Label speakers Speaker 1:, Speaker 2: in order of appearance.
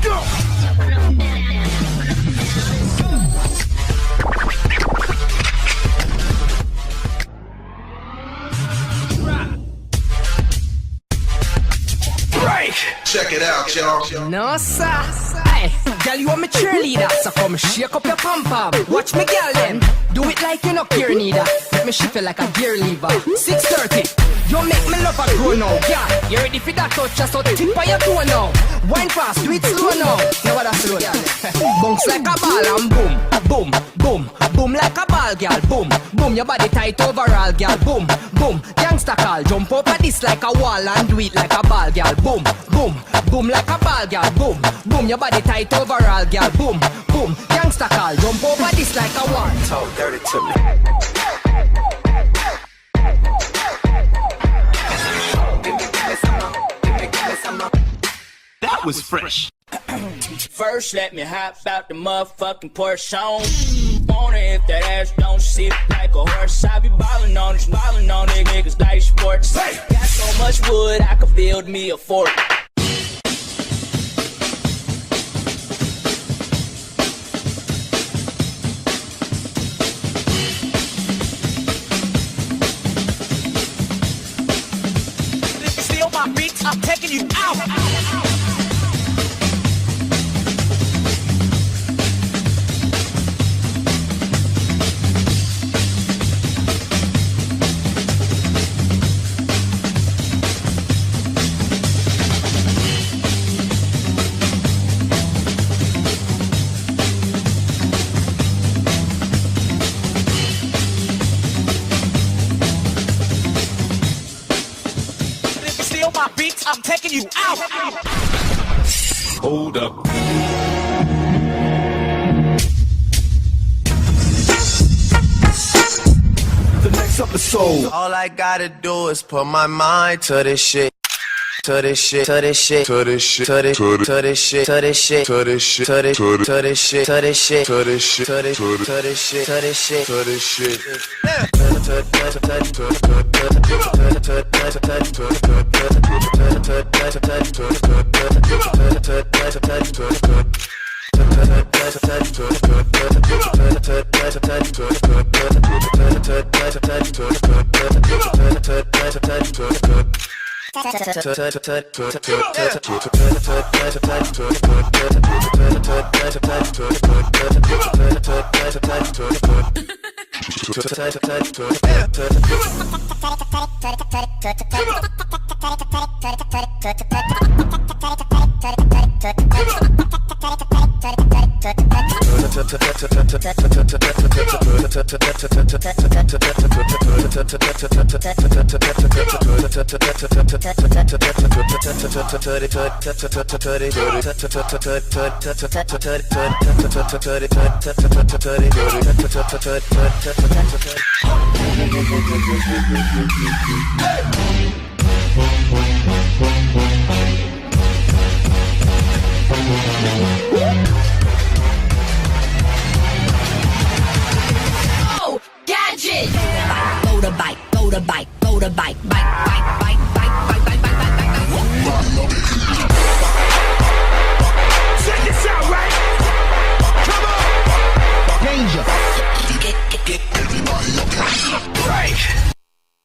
Speaker 1: go. Check it out, y'all.
Speaker 2: No, sir. Hey, girl, you want me cheerleader, so come shake up your pom-pom. Watch me, girl, then. Do it like you no care neither. Make me shift it like a gear lever. 6:30. You make me love a grow now. Yeah, you ready for that touch? Just so tip on your toe now. Wine fast, do it slow now. Now what I slow down. Bounce like a ball and boom, boom, boom, boom like a ball, girl. Boom, boom, your body tight overall, girl. Boom, boom, gangsta call. Jump over this like a wall and do it like a ball, girl. Boom, boom, boom like a ball, girl. Boom, boom, your body tight overall, girl. Boom, boom, gangsta call. Jump over this like a wall.
Speaker 3: Talk dirty to me.
Speaker 1: That was fresh.
Speaker 4: First, let me hop out the motherfucking Porsche on. Wonder if that ass don't sit like a horse. I be ballin' on these niggas like sports.
Speaker 1: Hey.
Speaker 4: Got so much wood, I could build me a fort.
Speaker 5: Steal my beats, I'm taking you out. I'm taking you out.
Speaker 1: Hold up. The next episode.
Speaker 3: All I gotta do is put my mind to this shit. To this shit, to this shit, to this shit, to this shit, to this shit, to this shit, to this shit, to this shit, to this shit, to this shit, to this shit, to this shit, to this shit, to this shit.
Speaker 2: Oh, gadget! Go to bike, go to bike, go to bike, bike, bike, bike, bike, bike, bike, bike, bike, bike.
Speaker 1: Check this out, right? Come on. Danger. Right.